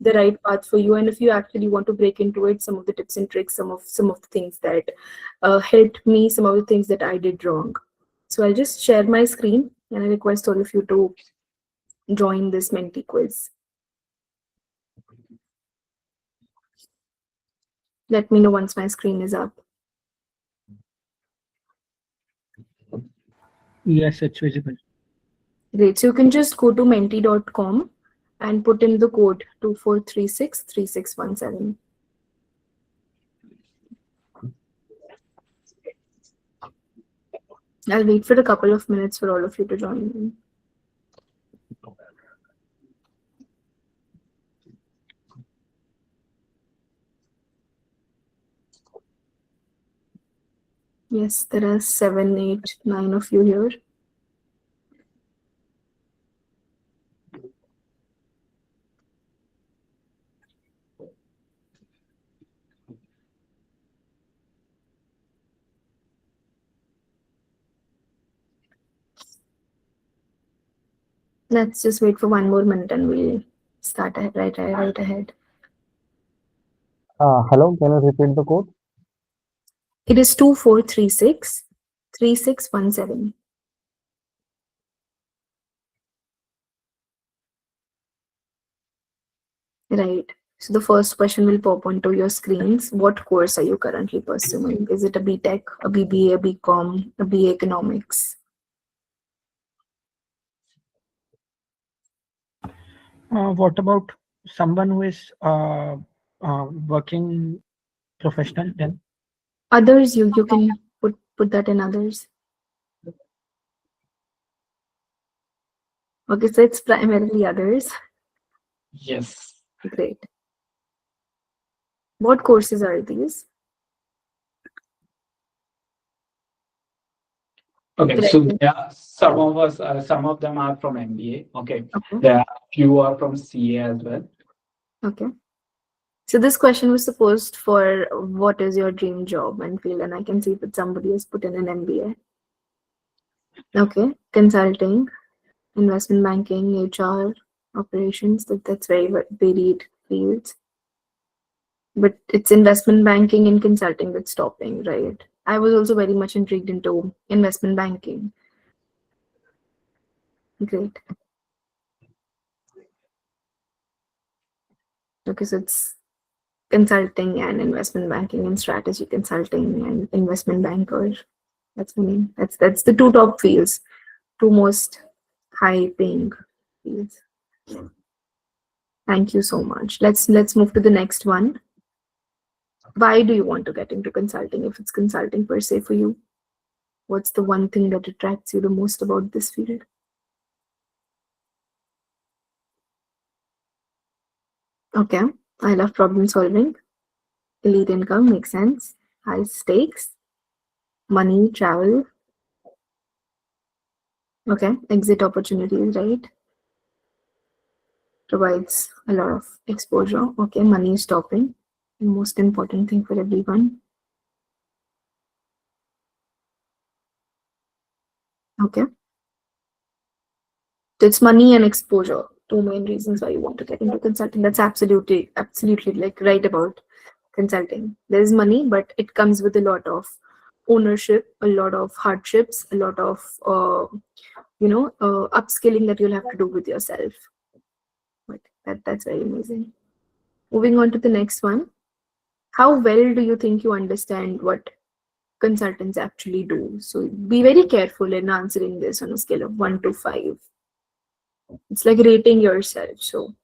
the right path for you, and if you actually want to break into it, some of the tips and tricks, some of the things that helped me, some of the things that I did wrong. So I'll just share my screen and I request all of you to join this Menti quiz. Let me know once my screen is up. Yes, it's visible. Great. So you can just go to menti.com and put in the code 24363617. I'll wait for a couple of minutes for all of you to join in. Yes, there are 7, 8, 9 of you here. Let's just wait for 1 more minute and we'll start right ahead. Hello, can you repeat the code? It is 24363617. Right. So the first question will pop onto your screens. What course are you currently pursuing? Is it a BTech, a BBA, a BCom, a BA Economics? What about someone who is working professional then? Others, you can put that in others. Okay, so it's primarily others. Yes. Great. What courses are these? Okay, so there are some of us, some of them are from MBA. Okay, there are few are from CA as well. Okay. So this question was supposed for what is your dream job and field, and I can see that somebody has put in an MBA. Okay, consulting, investment banking, HR, operations. That's very varied fields. But it's investment banking and consulting that's stopping, right? I was also very much intrigued into investment banking. Great. Okay, so it's consulting and investment banking and strategy consulting and investment banker. That's the name. That's the two top fields, two most high paying fields. Thank you so much. Let's move to the next one. Why do you want to get into consulting if it's consulting per se for you? What's the one thing that attracts you the most about this field? Okay, I love problem solving. Elite income makes sense. High stakes. Money, travel. Okay, exit opportunities, right? Provides a lot of exposure. Okay, money is stopping. The most important thing for everyone. Okay. So it's money and exposure. Two main reasons why you want to get into consulting. That's absolutely like right about consulting. There's money, but it comes with a lot of ownership, a lot of hardships, a lot of upskilling that you'll have to do with yourself. But that's very amazing. Moving on to the next one. How well do you think you understand what consultants actually do? So be very careful in answering this on a scale of 1 to 5. It's like rating yourself. So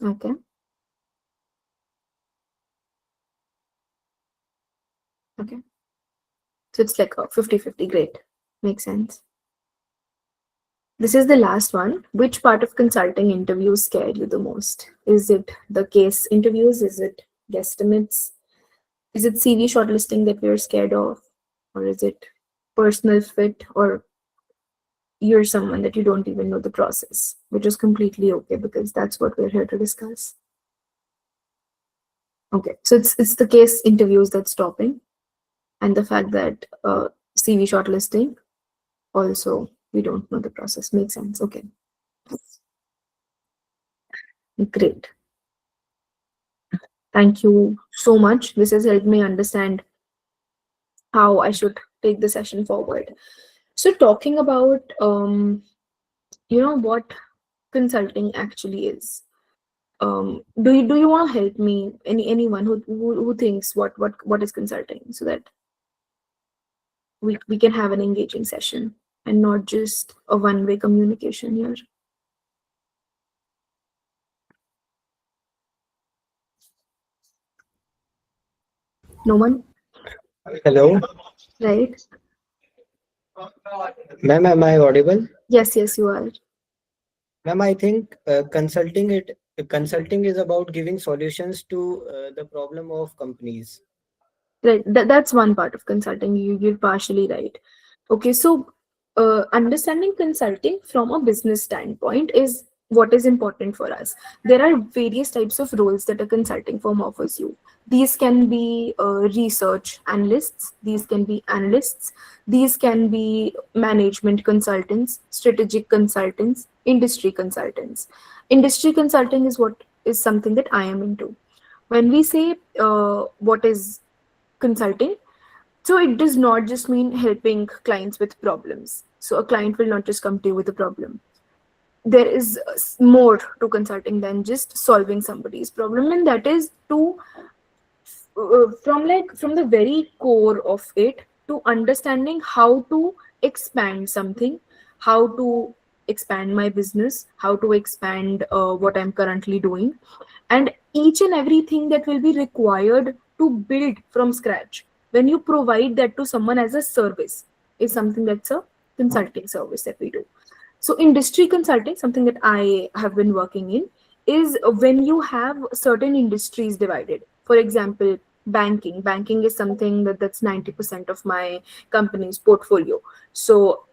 okay. Okay. So it's like a 50-50. Great. Makes sense. This is the last one. Which part of consulting interviews scared you the most? Is it the case interviews? Is it guesstimates? Is it CV shortlisting that we're scared of? Or is it personal fit? Or you're someone that you don't even know the process, which is completely okay because that's what we're here to discuss. Okay, so it's the case interviews that's stopping. and the fact that CV shortlisting also we don't know the process. Makes sense. Okay, great. Thank you so much. This has helped me understand how I should take the session forward. So talking about what consulting actually is. Do you want to help me? Anyone who thinks what is consulting, so that we can have an engaging session and not just a one-way communication here. No one, Hello, right? ma'am. Am I audible? Yes, you are. Ma'am, I think consulting is about giving solutions to the problem of companies. Right. That's one part of consulting. You're partially right. Okay, so understanding consulting from a business standpoint is what is important for us. There are various types of roles that a consulting firm offers you. These can be research analysts, these can be analysts, these can be management consultants, strategic consultants, industry consultants. Industry consulting is what is something that I am into. When we say what is consulting, so it does not just mean helping clients with problems. So a client will not just come to you with a problem. There is more to consulting than just solving somebody's problem, and that is to from the very core of it, to understanding how to expand something, how to expand my business, how to expand what I'm currently doing, and each and everything that will be required to build from scratch. When you provide that to someone as a service, is something that's a consulting service that we do. So industry consulting, something that I have been working in, is when you have certain industries divided. For example, banking is something that's 90% of my company's portfolio. So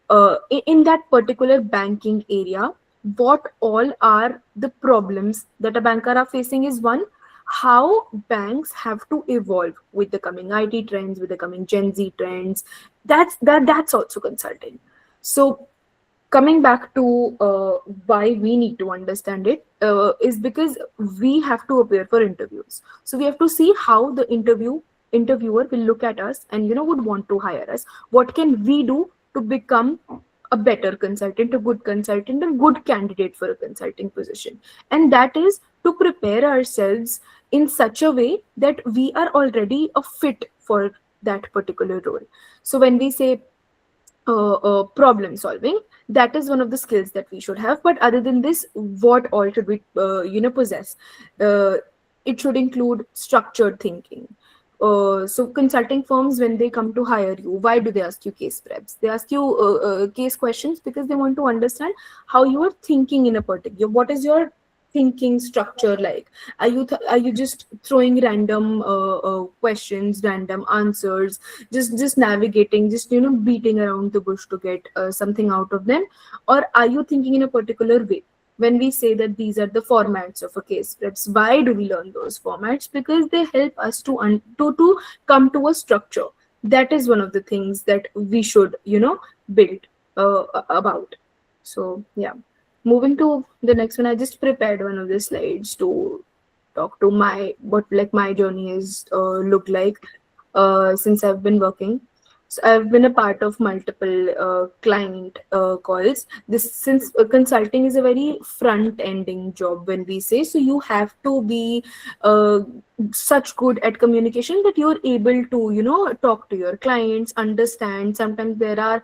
in that particular banking area, what all are the problems that a banker are facing is one, how banks have to evolve with the coming IT trends, with the coming Gen Z trends. That's also consulting. So coming back to why we need to understand it, is because we have to appear for interviews. So we have to see how the interviewer will look at us and would want to hire us. What can we do to become a better consultant, a good consultant, a good candidate for a consulting position? And that is to prepare ourselves in such a way that we are already a fit for that particular role. So when we say problem solving, that is one of the skills that we should have. But other than this, what all should we possess? It should include structured thinking. So consulting firms, when they come to hire you, why do they ask you case preps? They ask you case questions because they want to understand how you are thinking in a particular, what is your thinking structure like. Are you just throwing random questions, random answers, just navigating, just beating around the bush to get something out of them? Or are you thinking in a particular way? When we say that these are the formats of a case preps, why do we learn those formats? Because they help us to come to a structure. That is one of the things that we should build about. So yeah, moving to the next one, I just prepared one of the slides to talk to my journey is looked like since I've been working. So I've been a part of multiple client calls. This, since consulting is a very front ending job, when we say, so you have to be uh, such good at communication that you're able to talk to your clients, understand. Sometimes there are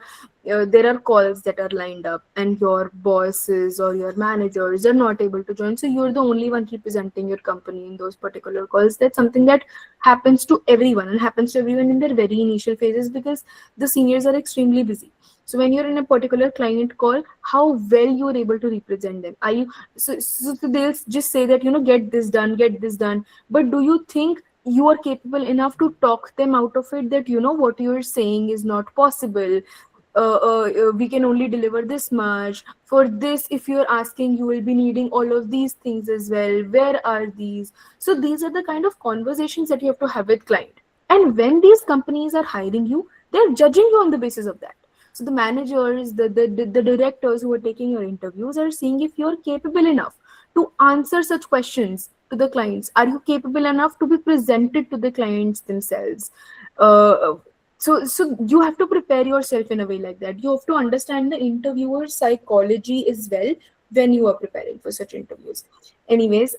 calls that are lined up and your bosses or your managers are not able to join, so you're the only one representing your company in those particular calls. That's something that happens to everyone, and happens to everyone in their very initial phases, because the seniors are extremely busy. So when you're in a particular client call, how well you're able to represent them, are you so they'll just say that get this done, get this done. But do you think you are capable enough to talk them out of it, that what you're saying is not possible? We can only deliver this much. For this, if you're asking, you will be needing all of these things as well. Where are these? So these are the kind of conversations that you have to have with client. And when these companies are hiring you, they're judging you on the basis of that. So the managers, the directors who are taking your interviews are seeing if you're capable enough to answer such questions to the clients. Are you capable enough to be presented to the clients themselves? Uh, so you have to prepare yourself in a way like that. You have to understand the interviewer's psychology as well when you are preparing for such interviews. Anyways,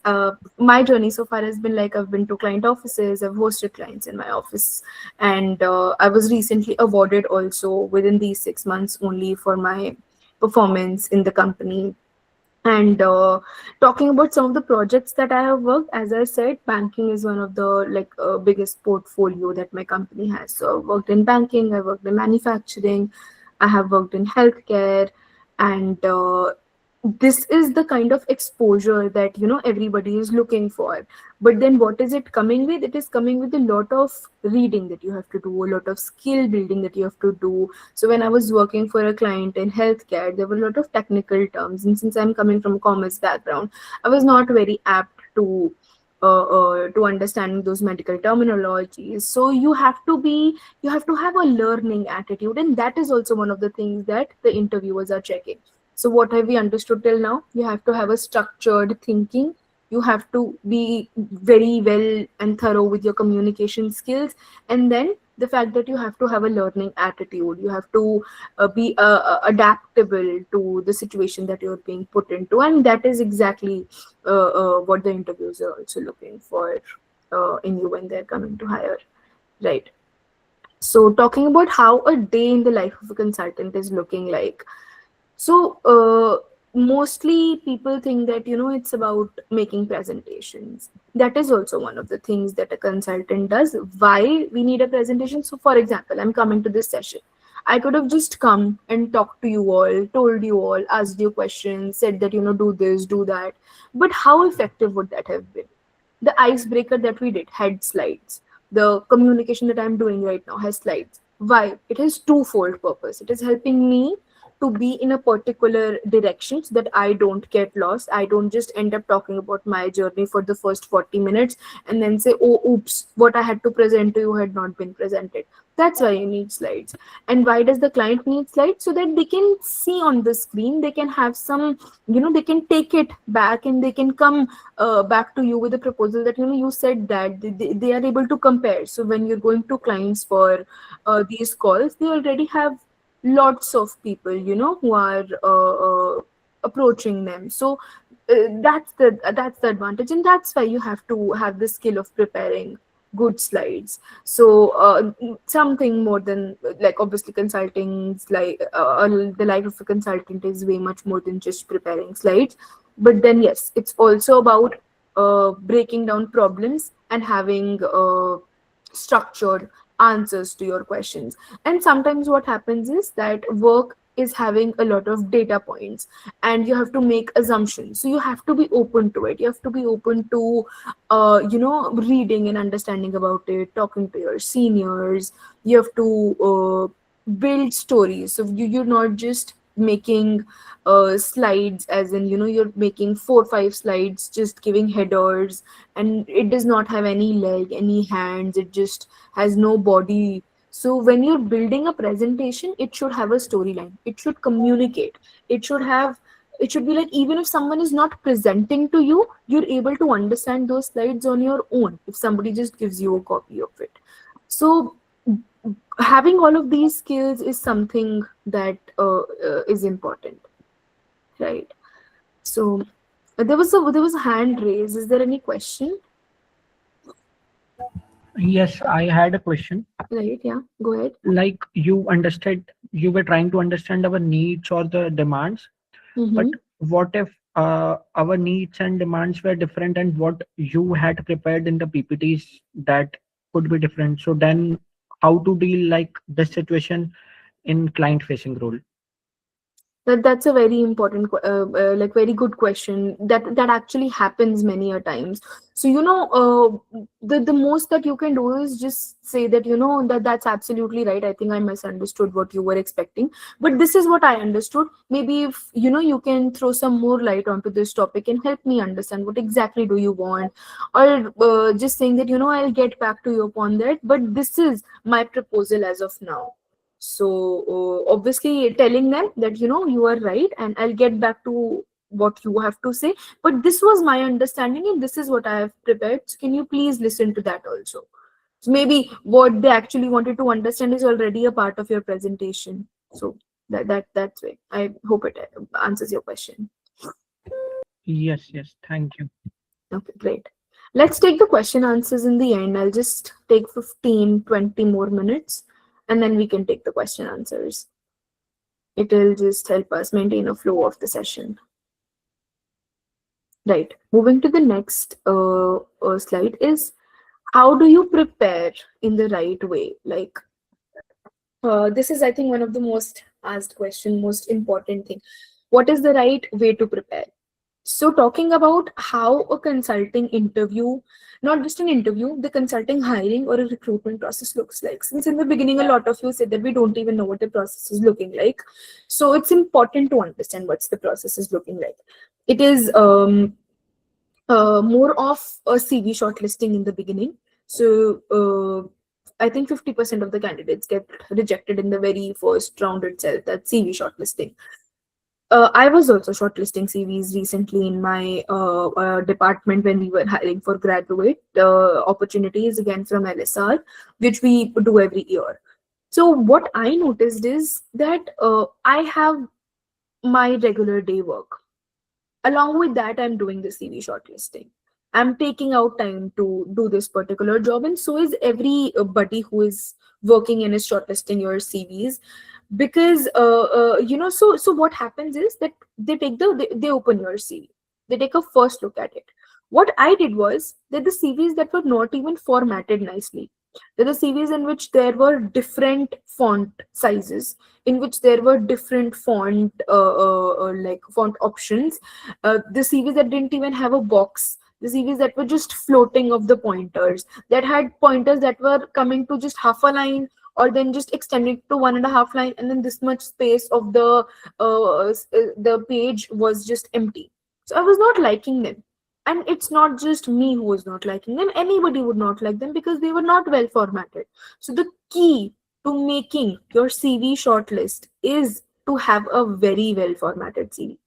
my journey so far has been like I've been to client offices, I've hosted clients in my office, and I was recently awarded also within these 6 months only for my performance in the company. And talking about some of the projects that I have worked, as I said, banking is one of the biggest portfolio that my company has. So I've worked in banking, I worked in manufacturing, I have worked in healthcare, and this is the kind of exposure that everybody is looking for. But then what is it coming with? It is coming with a lot of reading that you have to do, a lot of skill building that you have to do. So when I was working for a client in healthcare, there were a lot of technical terms, and since I'm coming from a commerce background, I was not very apt to understanding those medical terminologies. So you have to have a learning attitude, and that is also one of the things that the interviewers are checking. So what have we understood till now? You have to have a structured thinking. You have to be very well and thorough with your communication skills. And then the fact that you have to have a learning attitude. You have to be adaptable to the situation that you're being put into. And that is exactly what the interviews are also looking for in you when they're coming to hire. Right. So talking about how a day in the life of a consultant is looking like. So mostly people think that it's about making presentations. That is also one of the things that a consultant does. Why we need a presentation? So for example, I'm coming to this session. I could have just come and talked to you all, told you all, asked you questions, said that do this, do that. But how effective would that have been? The icebreaker that we did had slides. The communication that I'm doing right now has slides. Why? It has twofold purpose. It is helping me to be in a particular direction so that I don't get lost. I don't just end up talking about my journey for the first 40 minutes and then say, oh, oops, what I had to present to you had not been presented. That's why you need slides. And why does the client need slides? So that they can see on the screen, they can have some, they can take it back and they can come back to you with a proposal that, you said that they are able to compare. So when you're going to clients for these calls, they already have lots of people who are approaching them. So that's the advantage, and that's why you have to have the skill of preparing good slides. So something more than, like, obviously consulting, like the life of a consultant is way much more than just preparing slides. But then yes, it's also about breaking down problems and having structured answers to your questions. And sometimes what happens is that work is having a lot of data points and you have to make assumptions. So you have to be open to it. You have to be open to reading and understanding about it, talking to your seniors. You have to build stories. So you're not just making slides, as in you're making 4 or 5 slides just giving headers, and it does not have any leg, any hands, it just has no body. So when you're building a presentation, it should have a storyline, it should communicate, it should be like, even if someone is not presenting to you, you're able to understand those slides on your own if somebody just gives you a copy of it. So having all of these skills is something that is important, right? So there was a hand raised. Is there any question? Yes, I had a question. Right, yeah, go ahead. Like, you were trying to understand our needs or the demands, but what if our needs and demands were different, and what you had prepared in the PPTs that could be different? So then how to deal like this situation in client facing role? That's a very important, like very good question. That actually happens many a times. So the most that you can do is just say that that's absolutely right. I think I misunderstood what you were expecting, but this is what I understood. Maybe if you can throw some more light onto this topic and help me understand what exactly do you want, or just saying that I'll get back to you upon that. But this is my proposal as of now. So obviously telling them that you are right and I'll get back to what you have to say, but this was my understanding and this is what I have prepared, so can you please listen to that also. So maybe what they actually wanted to understand is already a part of your presentation. So that's way I hope it answers your question. Yes, yes. Thank you. Okay, great. Let's take the question answers in the end. I'll just take 15-20 more minutes and then we can take the question answers. It will just help us maintain a flow of the session. Right. Moving to the next slide is, how do you prepare in the right way? Like, this is, I think, one of the most asked question, most important thing. What is the right way to prepare? So talking about how a consulting interview, not just an interview, the consulting hiring or a recruitment process looks like. Since in the beginning, a lot of you said that we don't even know what the process is looking like. So it's important to understand what's the process is looking like. It is more of a CV shortlisting in the beginning. So I think 50% of the candidates get rejected in the very first round itself. That's CV shortlisting. I was also shortlisting CVs recently in my department when we were hiring for graduate opportunities, again from LSR, which we do every year. So what I noticed is that I have my regular day work. Along with that, I'm doing the CV shortlisting. I'm taking out time to do this particular job, and so is everybody who is working and is shortlisting your CVs. Because so what happens is that they open your CV, they take a first look at it. What I did was that the CVs that were not even formatted nicely, there are CVs in which there were different font sizes, in which there were different like font options, the CVs that didn't even have a box, the CVs that were just floating of the pointers, that had pointers that were coming to just half a line, or then just extending to 1.5 line, and then this much space of the page was just empty. So I was not liking them. And it's not just me who was not liking them, anybody would not like them because they were not well formatted. So the key to making your CV shortlist is to have a very well formatted CV,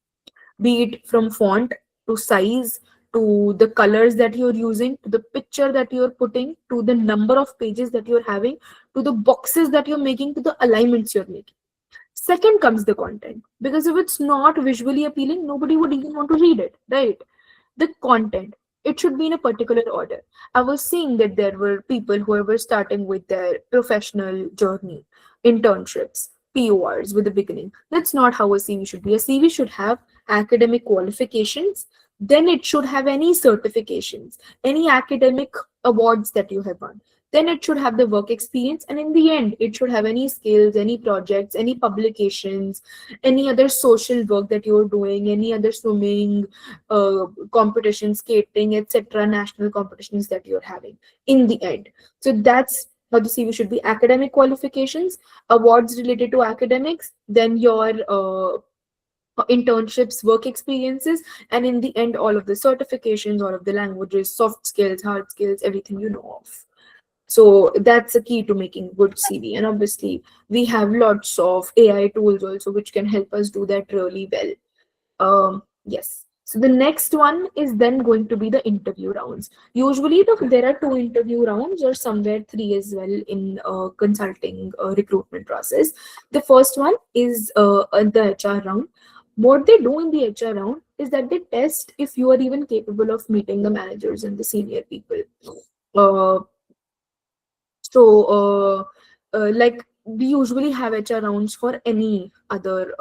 be it from font to size to the colors that you're using to the picture that you're putting to the number of pages that you're having to the boxes that you're making to the alignments you're making. Second comes the content, because if it's not visually appealing, nobody would even want to read it, right? The content, it should be in a particular order. I was seeing that there were people who were starting with their professional journey, internships, PORs with the beginning. That's not how a CV should be. A CV should have academic qualifications, then it should have any certifications, any academic awards that you have won, then it should have the work experience, and in the end it should have any skills, any projects, any publications, any other social work that you're doing, any other swimming competitions, skating, etc., national competitions that you're having in the end. So that's how the CV should be: academic qualifications, awards related to academics, then your internships, work experiences, and in the end all of the certifications, all of the languages, soft skills, hard skills, everything you know of. So that's a key to making good CV. And obviously we have lots of AI tools also which can help us do that really well. Yes. So the next one is then going to be the interview rounds. Usually there are 2 interview rounds or somewhere 3 as well in consulting recruitment process. The first one is the HR round. What they do in the HR round is that they test if you are even capable of meeting the managers and the senior people. Uh, like we usually have HR rounds for any other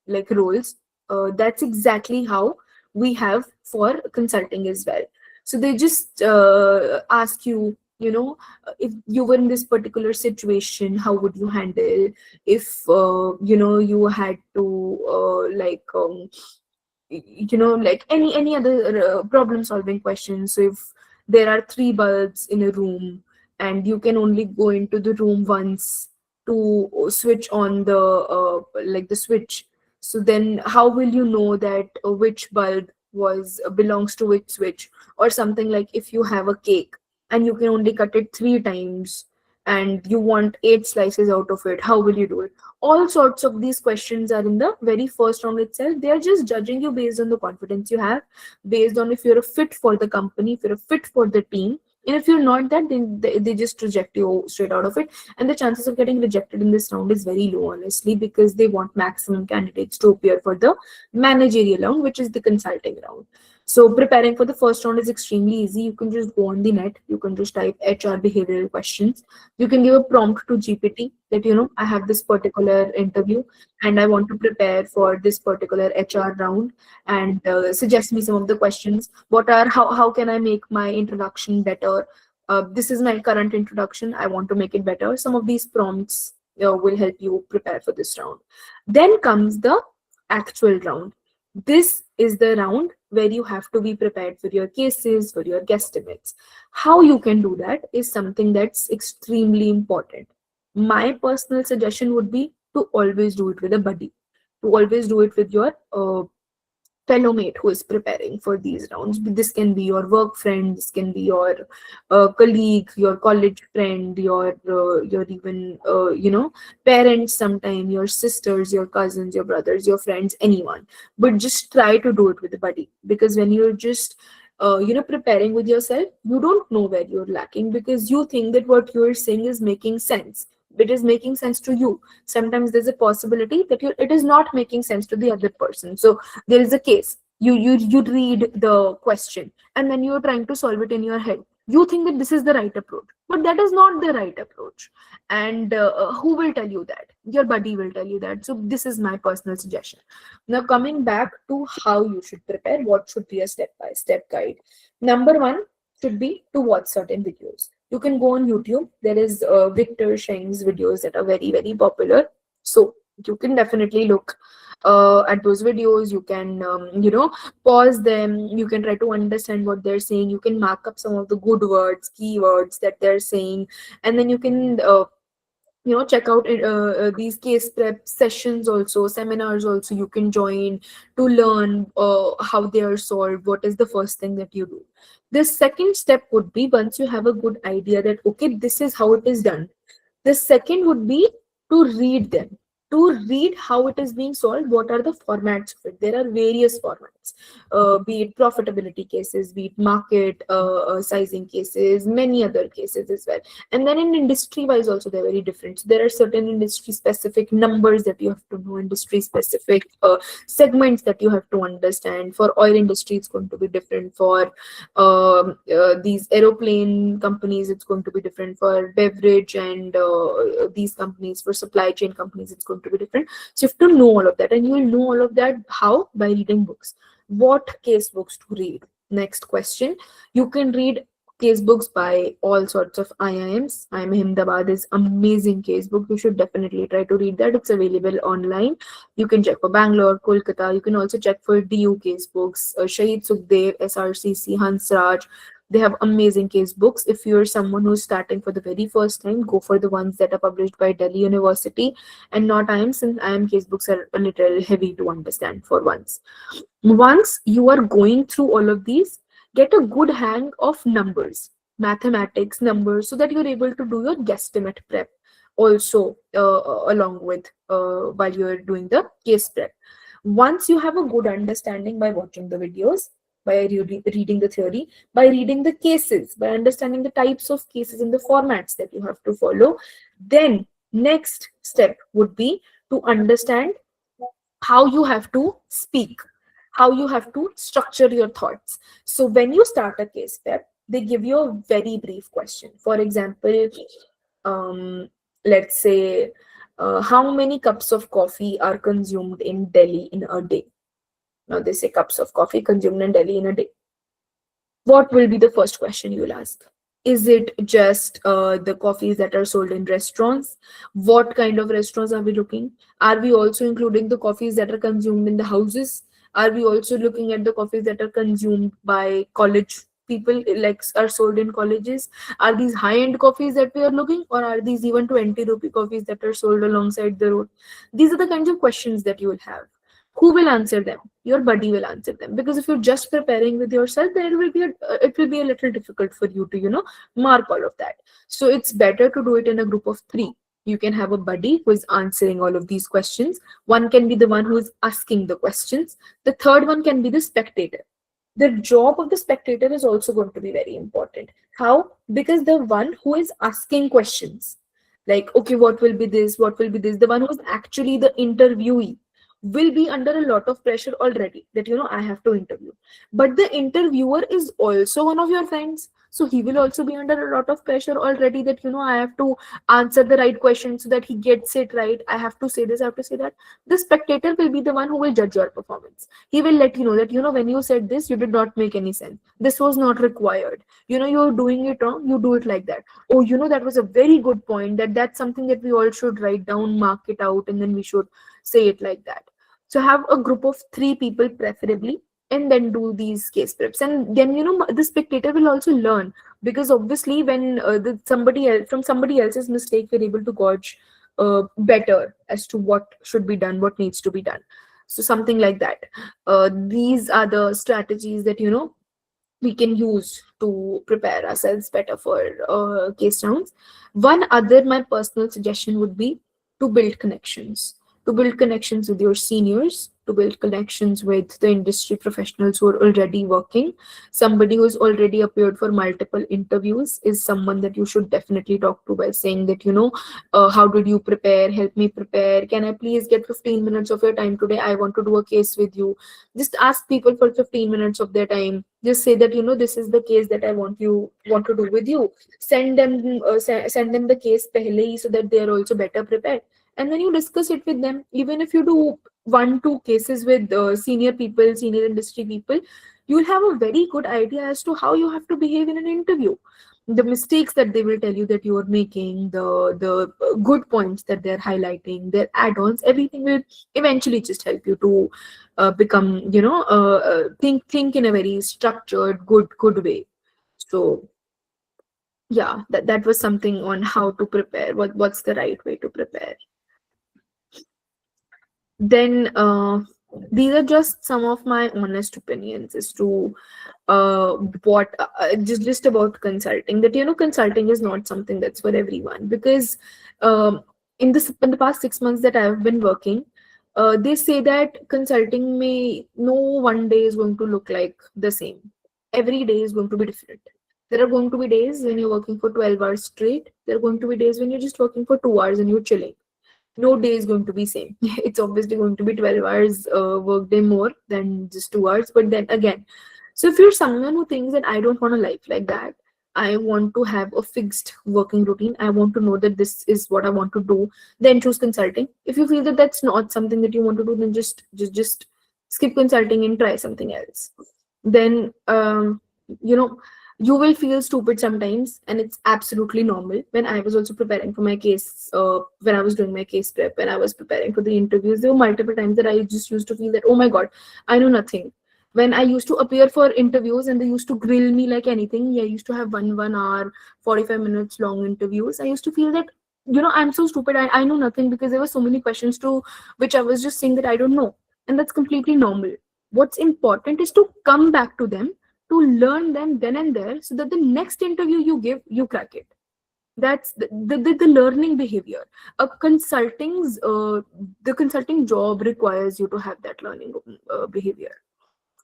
like roles. That's exactly how we have for consulting as well. So they just ask you if you were in this particular situation, how would you handle? If you had to like any other problem solving questions. So if there are three bulbs in a room and you can only go into the room once to switch on the switch, so then how will you know that which bulb was belongs to which switch? Or something like, if you have a cake and you can only cut it three times and you want eight slices out of it, how will you do it? All sorts of these questions are in the very first round itself. They are just judging you based on the confidence you have, based on if you're a fit for the company, if you're a fit for the team. And if you're not that, then they just reject you straight out of it. And the chances of getting rejected in this round is very low, honestly, because they want maximum candidates to appear for the managerial round, which is the consulting round. So preparing for the first round is extremely easy. You can just go on the net, you can just type HR behavioral questions. You can give a prompt to GPT that, I have this particular interview and I want to prepare for this particular HR round, and suggest me some of the questions. How can I make my introduction better? This is my current introduction. I want to make it better. Some of these prompts will help you prepare for this round. Then comes the actual round. This is the round where you have to be prepared for your cases, for your guesstimates. How you can do that is something that's extremely important. My personal suggestion would be to always do it with a buddy, to always do it with your fellow mate who is preparing for these rounds. This can be your work friend, this can be your colleague, your college friend, your even parents, sometime your sisters, your cousins, your brothers, your friends, anyone. But just try to do it with a buddy, because when you're just preparing with yourself, you don't know where you're lacking, because you think that what you're saying is making sense. It is making sense to you. Sometimes there's a possibility that it is not making sense to the other person. So there is a case, you read the question and then you're trying to solve it in your head. You think that this is the right approach, but that is not the right approach. And who will tell you that? Your buddy will tell you that. So this is my personal suggestion. Now, coming back to how you should prepare, what should be a step-by-step guide? Number one should be to watch certain videos. You can go on YouTube. There is Victor Sheng's videos that are very, very popular. So you can definitely look at those videos. You can, pause them. You can try to understand what they're saying. You can mark up some of the good words, keywords that they're saying. And then you can check out these case prep sessions, also seminars also you can join to learn how they are solved. What is the first thing that you do? The second step would be, once you have a good idea that okay, this is how it is done, the second would be to read them, to read how it is being solved. What are the formats of it? There are various formats, be it profitability cases, be it market sizing cases, many other cases as well. And then in industry wise also, they're very different. So there are certain industry specific numbers that you have to know, industry specific segments that you have to understand. For oil industry, it's going to be different. For these aeroplane companies, it's going to be different. For beverage and these companies, for supply chain companies, it's going to be different. So you have to know all of that, and you will know all of that how? By reading books. What case books to read? Next question. You can read case books by all sorts of IIMs. IIM Ahmedabad is amazing case book. You should definitely try to read that. It's available online. You can check for Bangalore, Kolkata. You can also check for DU case books, Shahid Sukhdev, SRCC, Hansraj. They have amazing case books. If you're someone who's starting for the very first time, go for the ones that are published by Delhi University and not IIM, since IIM case books are a little heavy to understand for once. Once you are going through all of these, get a good hang of numbers, mathematics, numbers, so that you're able to do your guesstimate prep also along with while you're doing the case prep. Once you have a good understanding by watching the videos, by reading the theory, by reading the cases, by understanding the types of cases and the formats that you have to follow, then next step would be to understand how you have to speak, how you have to structure your thoughts. So when you start a case prep, they give you a very brief question. For example, let's say, how many cups of coffee are consumed in Delhi in a day? Now they say cups of coffee consumed in Delhi in a day. What will be the first question you will ask? Is it just the coffees that are sold in restaurants? What kind of restaurants are we looking? Are we also including the coffees that are consumed in the houses? Are we also looking at the coffees that are consumed by college people, like are sold in colleges? Are these high-end coffees that we are looking, or are these even 20 rupee coffees that are sold alongside the road? These are the kinds of questions that you will have. Who will answer them? Your buddy will answer them, because if you're just preparing with yourself, then it will be a little difficult for you to mark all of that. So it's better to do it in a group of three. You can have a buddy who is answering all of these questions. One can be the one who is asking the questions. The third one can be the spectator. The job of the spectator is also going to be very important. How? Because the one who is asking questions, like, okay, what will be this, what will be this, the one who is actually the interviewee, will be under a lot of pressure already, that I have to interview. But the interviewer is also one of your friends, so he will also be under a lot of pressure already, that I have to answer the right question so that he gets it right. I have to say this, I have to say that. The spectator will be the one who will judge your performance. He will let you know that when you said this, you did not make any sense, this was not required, you're doing it wrong, you do it like that. Oh, that was a very good point, that's something that we all should write down, mark it out, and then we should say it like that. So have a group of three people preferably, and then do these case preps. And then the spectator will also learn, because obviously when somebody else, from somebody else's mistake, we're able to gauge better as to what should be done, what needs to be done. So something like that. These are the strategies that we can use to prepare ourselves better for case rounds. One other, my personal suggestion would be to build connections. To build connections with your seniors, to build connections with the industry professionals who are already working. Somebody who's already appeared for multiple interviews is someone that you should definitely talk to, by saying that, how did you prepare? Help me prepare. Can I please get 15 minutes of your time today? I want to do a case with you. Just ask people for 15 minutes of their time. Just say that, this is the case that I want to do with you. Send them send them the case pehle, so that they are also better prepared. And then you discuss it with them. Even if you do 1-2 cases with senior people, senior industry people, you'll have a very good idea as to how you have to behave in an interview. The mistakes that they will tell you that you are making, the good points that they're highlighting, their add-ons, everything will eventually just help you to become, think in a very structured, good way. So yeah, that was something on how to prepare. What's the right way to prepare? Then these are just some of my honest opinions as to what just about consulting, that consulting is not something that's for everyone, because in the past 6 months that I've been working, they say that consulting may no one day is going to look like the same. Every day is going to be different. There are going to be days when you're working for 12 hours straight. There are going to be days when you're just working for 2 hours and you're chilling. No day is going to be same. It's obviously going to be 12 hours work day more than just 2 hours. But then again, so if you're someone who thinks that I don't want a life like that, I want to have a fixed working routine, I want to know that this is what I want to do, then choose consulting. If you feel that that's not something that you want to do, then just skip consulting and try something else. Then you know you will feel stupid sometimes, and it's absolutely normal. When I was also preparing for my case, when I was doing my case prep, when I was preparing for the interviews, there were multiple times that I just used to feel that, oh my god, I know nothing. When I used to appear for interviews and they used to grill me like anything, I used to have 1 hour 45 minutes long interviews, I used to feel that, I'm so stupid, I know nothing, because there were so many questions to which I was just saying that I don't know. And that's completely normal. What's important is to come back to them, to learn them then and there, so that the next interview you give, you crack it. That's the learning behavior. A consulting's The consulting job requires you to have that learning behavior.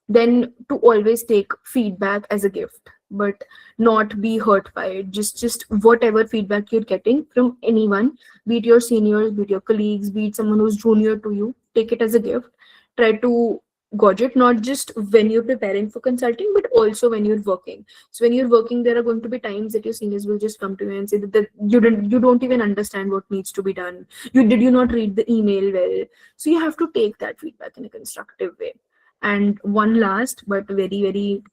Then to always take feedback as a gift, but not be hurt by it. Just whatever feedback you're getting from anyone, be it your seniors, be it your colleagues, be it someone who's junior to you, take it as a gift. Try to gauge it, not just when you're preparing for consulting, but also when you're working. So when you're working, there are going to be times that your seniors will just come to you and say that you don't even understand what needs to be done, did you not read the email well. So you have to take that feedback in a constructive way. And one last but very, very,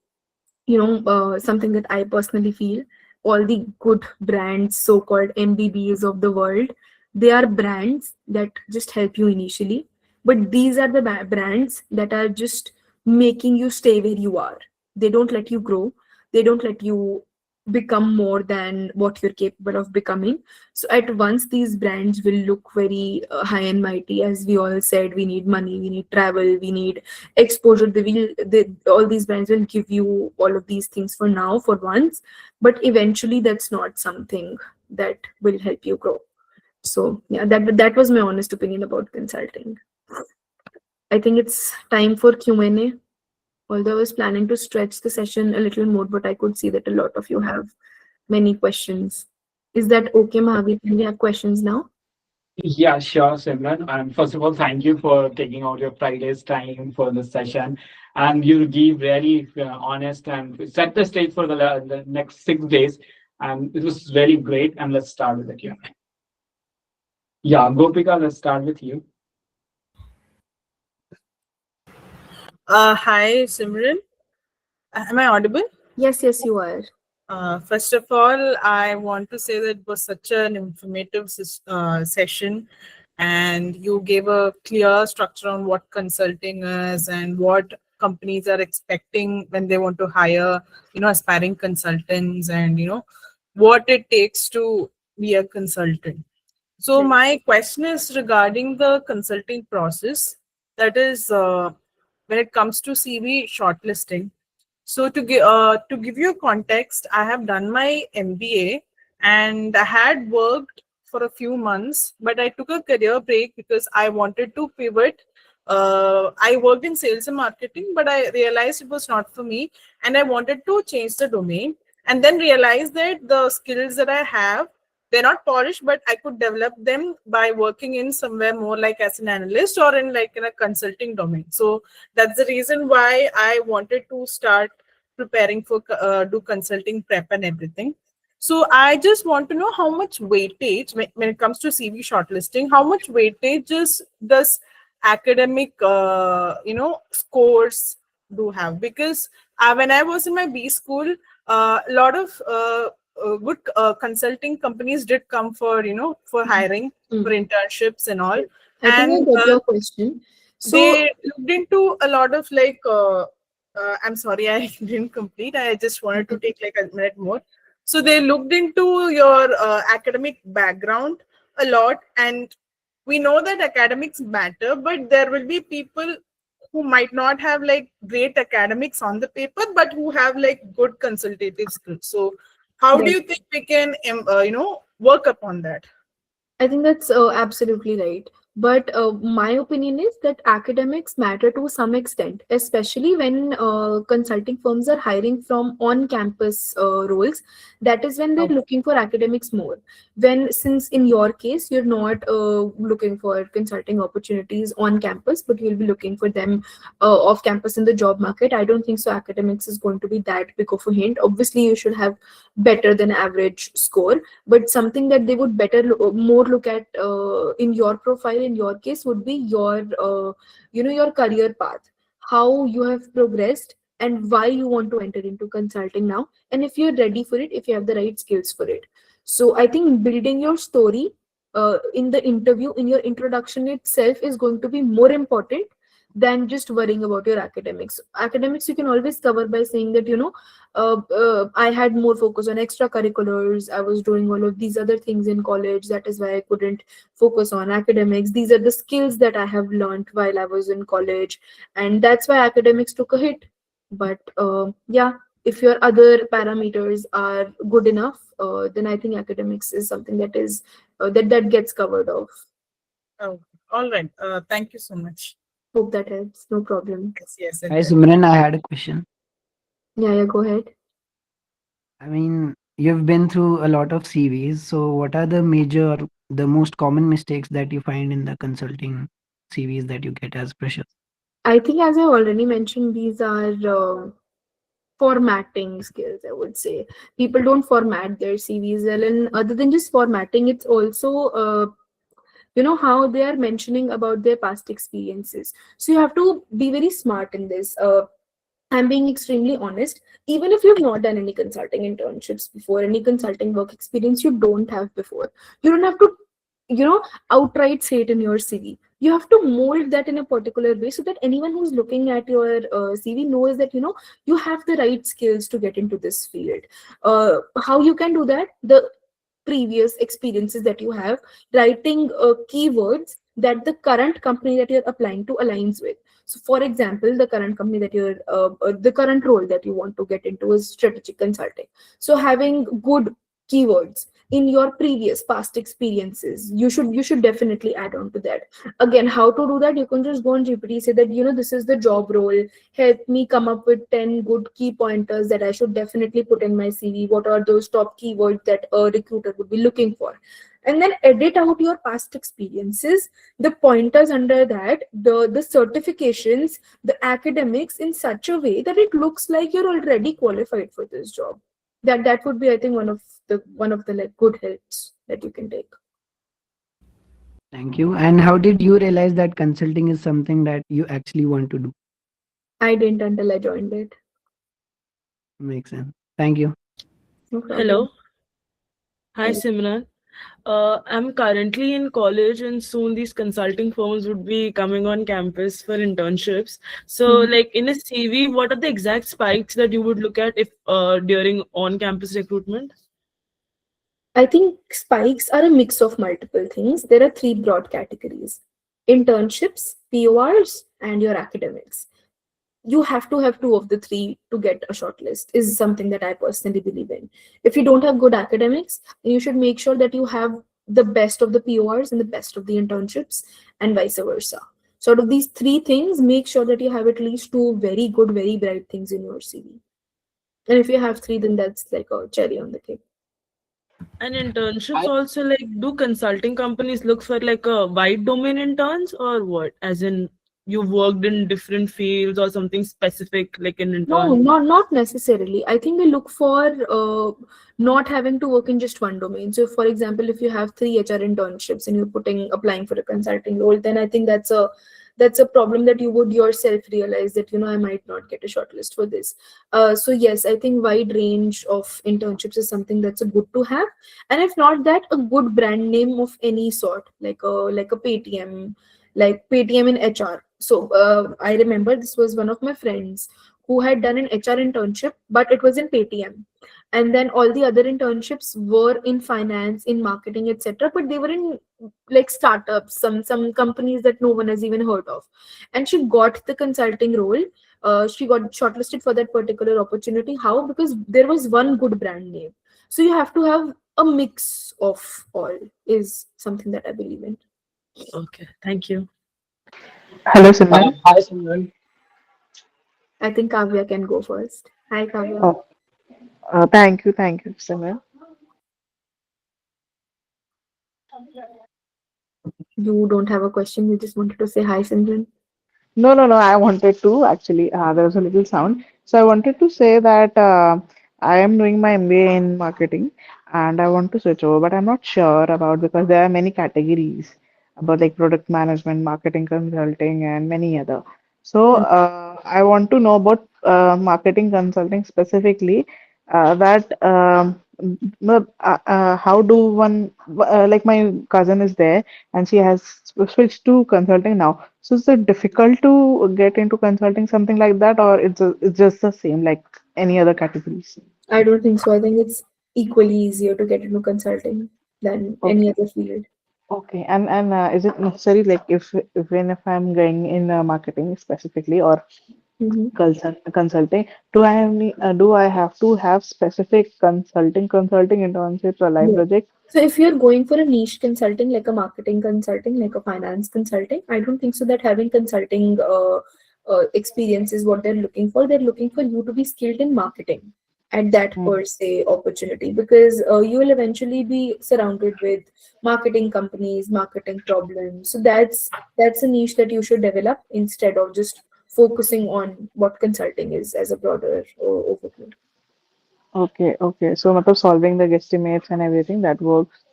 something that I personally feel, all the good brands, so-called MBBs of the world, they are brands that just help you initially. But these are the brands that are just making you stay where you are. They don't let you grow. They don't let you become more than what you're capable of becoming. So at once these brands will look very high and mighty, as we all said. We need money, we need travel, we need exposure. All these brands will give you all of these things for now, for once, but eventually that's not something that will help you grow. So yeah, that was my honest opinion about consulting. I think it's time for Q&A. Although I was planning to stretch the session a little more, but I could see that a lot of you have many questions. Is that okay, Mahavir? Can we have questions now? Yeah, sure, Simran. And first of all, thank you for taking out your Friday's time for this session. And you give really honest and set the stage for the next 6 days. And it was very great. And let's start with the Q&A. Yeah, Gopika, let's start with you. Hi, Simran. Am I audible? Yes, you are. First of all, I want to say that it was such an informative session, and you gave a clear structure on what consulting is and what companies are expecting when they want to hire, aspiring consultants, and what it takes to be a consultant. So Right. my question is regarding the consulting process. That is, when it comes to CV shortlisting. So to give you a context, I have done my MBA and I had worked for a few months, but I took a career break because I wanted to pivot. I worked in sales and marketing, but I realized it was not for me, and I wanted to change the domain. And then realized that the skills that I have, they're not polished, but I could develop them by working in somewhere more like as an analyst or in a consulting domain. So that's the reason why I wanted to start preparing for do consulting prep and everything. So I just want to know how much weightage when it comes to CV shortlisting, how much weightage does academic scores do have? Because when I was in my B school, a lot of good consulting companies did come for for hiring for internships and all. I think I got your question. So They looked into a lot of I'm sorry, I didn't complete. I just wanted to take like a minute more. So they looked into your academic background a lot, and we know that academics matter, but there will be people who might not have like great academics on the paper, but who have like good consultative skills. So how do you think we can, work upon that? I think that's absolutely right. But my opinion is that academics matter to some extent, especially when consulting firms are hiring from on-campus roles. That is when they're looking for academics more. Since in your case, you're not looking for consulting opportunities on campus, but you'll be looking for them off campus in the job market. I don't think so. Academics is going to be that big of a hint. Obviously, you should have better than average score, but something that they would more look at in your profile, in your case, would be your your career path, how you have progressed and why you want to enter into consulting now, and if you're ready for it, if you have the right skills for it. So I think building your story in the interview, in your introduction itself, is going to be more important than just worrying about your academics. You can always cover by saying that I had more focus on extracurriculars. I was doing all of these other things in college. That is why I couldn't focus on academics. These are the skills that I have learned while I was in college, and that's why academics took a hit. But yeah, if your other parameters are good enough, then I think academics is something that is that gets covered off. Oh, all right. Thank you so much. Hope that helps. No problem. Yes. Hi Simran, I had a question. Yeah, go ahead. I mean, you've been through a lot of CVs, so what are the most common mistakes that you find in the consulting CVs that you get as freshers? I think, as I already mentioned, these are formatting skills, I would say. People don't format their CVs well, and other than just formatting, it's also how they are mentioning about their past experiences. So you have to be very smart in this. I'm being extremely honest. Even if you've not done any consulting internships before, any consulting work experience you don't have before, you don't have to, outright say it in your CV. You have to mold that in a particular way so that anyone who's looking at your CV knows that, you have the right skills to get into this field. How you can do that? The previous experiences that you have, writing keywords that the current company that you're applying to aligns with. So for example, the current company that you're the current role that you want to get into is strategic consulting. So having good keywords in your previous past experiences, you should definitely add on to that. Again, how to do that? You can just go on GPT, say that, this is the job role, help me come up with 10 good key pointers that I should definitely put in my CV. What are those top keywords that a recruiter would be looking for? And then edit out your past experiences, the pointers under that, the certifications, the academics, in such a way that it looks like you're already qualified for this job. That would be, I think, one of the like good helps that you can take. Thank you. And how did you realize that consulting is something that you actually want to do? I didn't until I joined it. Makes sense. Thank you. No problem. Hello. Hi, Simran. I'm currently in college, and soon these consulting firms would be coming on campus for internships. So, Mhm. like in a CV, what are the exact spikes that you would look at if during on-campus recruitment? I think spikes are a mix of multiple things. There are three broad categories: internships, PORs, and your academics. You have to have two of the three to get a shortlist, is something that I personally believe in. If you don't have good academics, then you should make sure that you have the best of the PORs and the best of the internships, and vice versa. So out of these three things, make sure that you have at least two very good, very bright things in your CV. And if you have three, then that's like a cherry on the cake. And internships I also, like, do consulting companies look for like a wide domain interns or what? As in, you've worked in different fields or something specific, like an No, intern. not necessarily. I think they look for not having to work in just one domain. So, for example, if you have three HR internships and you're applying for a consulting role, then I think that's a problem that you would yourself realize that, I might not get a shortlist for this. So yes, I think wide range of internships is something that's a good to have, and if not that, a good brand name of any sort, like a Paytm, like Paytm in HR. So I remember this was one of my friends who had done an HR internship, but it was in Paytm. And then all the other internships were in finance, in marketing, etc. But they were in like startups, some companies that no one has even heard of. And she got the consulting role. She got shortlisted for that particular opportunity. How? Because there was one good brand name. So you have to have a mix of all, is something that I believe in. Okay, thank you. Hello, Simran. Hi, Simran. I think Kavya can go first. Hi, Kavya. Oh, thank you, Simran. You don't have a question. You just wanted to say hi, Simran. No, no, no. I wanted to actually. There was a little sound, so I wanted to say that I am doing my MBA in marketing, and I want to switch over, but I'm not sure about because there are many categories about like product management, marketing consulting, and many other. So Mm. I want to know about marketing consulting specifically. How do one like my cousin is there and she has switched to consulting now. So is it difficult to get into consulting something like that, or it's just the same like any other categories? I don't think so. I think it's equally easier to get into consulting than any Okay, other field. okay. And is it necessary like if I'm going in marketing specifically or Mhm. consulting, do I have to have specific consulting internships or live No. projects? So if you're going for a niche consulting, like a marketing consulting, like a finance consulting, I don't think so that having consulting experience is what they're looking for. They're looking for you to be skilled in marketing at that Hmm. per se opportunity, because you will eventually be surrounded with marketing companies, marketing problems. So that's a niche that you should develop instead of just focusing on what consulting is as a broader overview. Okay, okay. So, matlab solving the guesstimates and everything that works.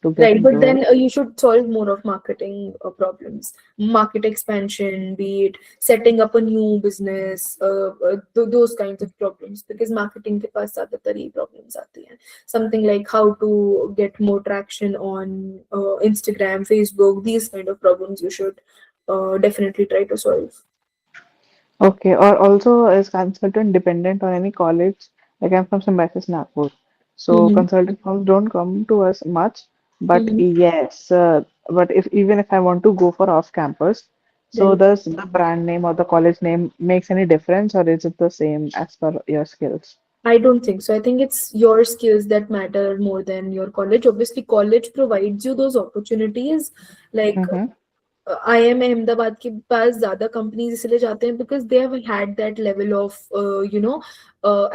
to get Right, but into it. then you should solve more of marketing problems, market expansion, be it setting up a new business, those kinds of problems. Because marketing के पास ज़्यादातर ये problems आती हैं. Something like how to get more traction on Instagram, Facebook. These kind of problems you should definitely try to solve. Okay, or also is consultant dependent on any college? Like I'm from Symbiosis Nagpur, so Mm-hmm. consultant firms don't come to us much. But Mm-hmm. yes, but if even if I want to go for off campus, so Right. does the brand name or the college name makes any difference, or is it the same as per your skills? I don't think so. I think it's your skills that matter more than your college. Obviously, college provides you those opportunities. Like Mm-hmm. IIM Ahmedabad के पास ज्यादा companies इसलिए जाते हैं because they have had that level of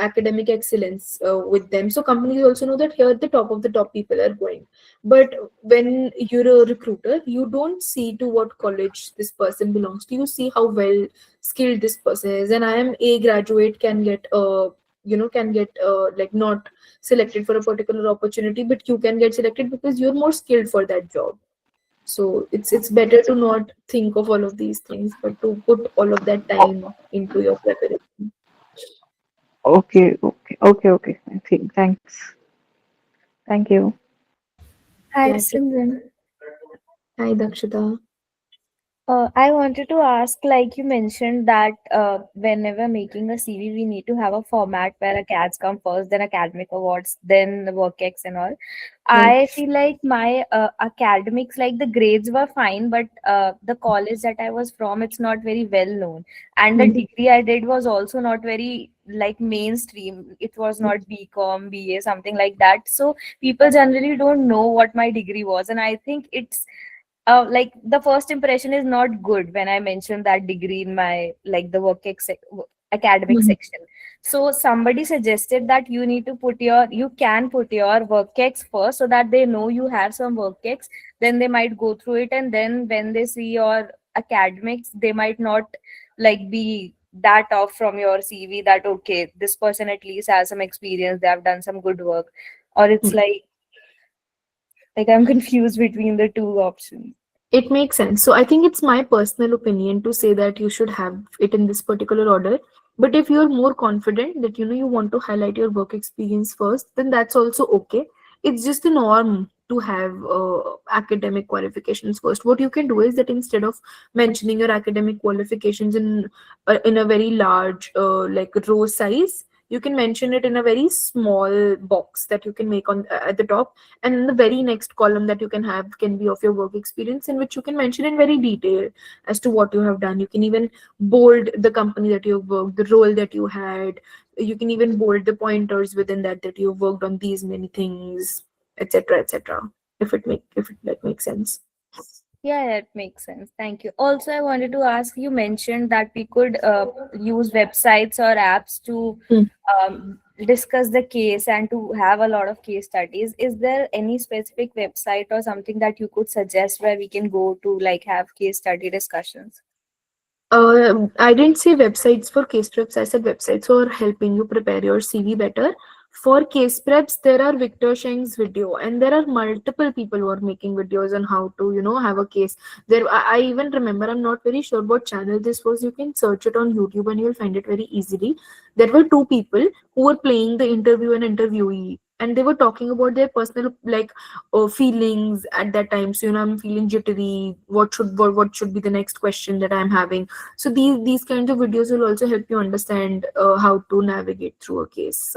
academic excellence with them. So companies also know that here the top of the top people are going. But when you're a recruiter, you don't see to what college this person belongs to. You see how well skilled this person is. And IIM A graduate can get like not selected for a particular opportunity, but you can get selected because you're more skilled for that job. So it's better to not think of all of these things, but to put all of that time into your preparation. Okay, okay, okay, okay. I think thanks. Thank you. Hi, Glad to. Simran. Hi, Dakshita. I wanted to ask, like you mentioned that whenever making a CV, we need to have a format where acads come first, then academic awards, then the work ex and all. Right. I feel like my academics, like the grades were fine, but the college that I was from, it's not very well known, and the Mhm. degree I did was also not very like mainstream. It was not BCom, BA, something like that. So people generally don't know what my degree was, and I think it's like the first impression is not good when I mentioned that degree in my like the academic Mhm. section. So somebody suggested that you can put your work ex first so that they know you have some work ex. Then they might go through it, and then when they see your academics, they might not like be that off from your CV that okay, this person at least has some experience, they have done some good work, or it's like I'm confused between the two options. It makes sense. So I think it's my personal opinion to say that you should have it in this particular order. But if you're more confident that you want to highlight your work experience first, then that's also okay. It's just the norm to have academic qualifications first. What you can do is that instead of mentioning your academic qualifications in a very large like row size, you can mention it in a very small box that you can make on at the top, and in the very next column that you can have can be of your work experience, in which you can mention in very detail as to what you have done. You can even bold the company that you've worked, the role that you had. You can even bold the pointers within that you've worked on these many things, etc., etc. If it like makes sense. Yeah, that makes sense. Thank you. Also, I wanted to ask, you mentioned that we could use websites or apps to Hmm. discuss the case and to have a lot of case studies. Is there any specific website or something that you could suggest where we can go to like have case study discussions? I didn't say websites for case preps. I said websites for helping you prepare your CV better. For case preps, there are Victor Sheng's video, and there are multiple people who are making videos on how to, have a case. I even remember. I'm not very sure what channel this was. You can search it on YouTube, and you'll find it very easily. There were two people who were playing the interview and interviewee, and they were talking about their personal like feelings at that time. So I'm feeling jittery. What should be the next question that I'm having? So these kinds of videos will also help you understand how to navigate through a case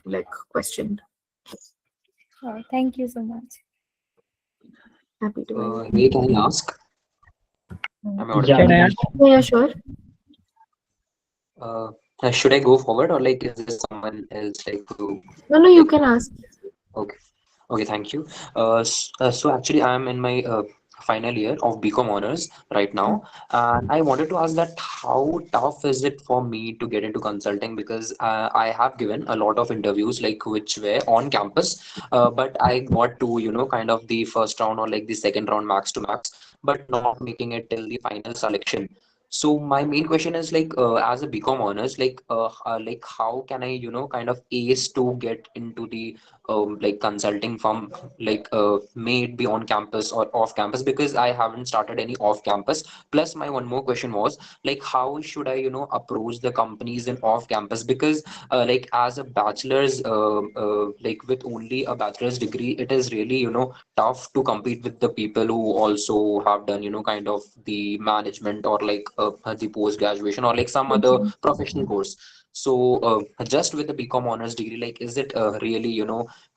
like question. Oh, thank you so much. Happy to help. Hey, can I ask? Am I audible? Can I Yeah. ask? Yeah, sure. Uh, should I go forward or like is there someone else like who No, you like can ask. okay. Okay, thank you. So actually, I'm in my final year of BCom honors right now, and I wanted to ask that how tough is it for me to get into consulting because I have given a lot of interviews like which were on campus, but I got to kind of the first round or like the second round max to max, but not making it till the final selection. So my main question is like as a BCom honors, like how can I kind of ace to get into the like consulting firm, like may it be on campus or off campus, because I haven't started any off campus. Plus, my one more question was like, how should I, approach the companies in off campus? Because like as a bachelor's, like with only a bachelor's degree, it is really, tough to compete with the people who also have done, kind of the management or like the post graduation or like some other Mhm. professional course. So just with the BCom honors degree, like, is it really,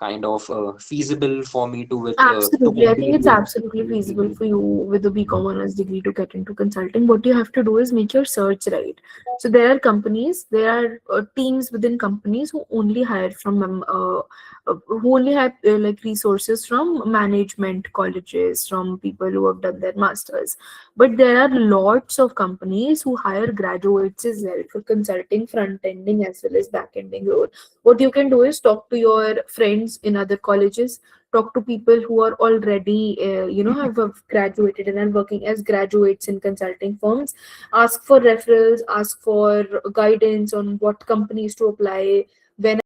kind of feasible for me to to Absolutely. I think compete it's with? absolutely feasible for you with a BCom honors degree to get into consulting. What you have to do is make your search right. So there are companies, there are teams within companies who only hire from who only have like resources from management colleges, from people who have done their masters. But there are lots of companies who hire graduates as well for consulting, front ending as well as back ending role. What you can do is talk to your friends in other colleges, talk to people who are already have graduated and are working as graduates in consulting firms, ask for referrals, ask for guidance on what companies to apply, when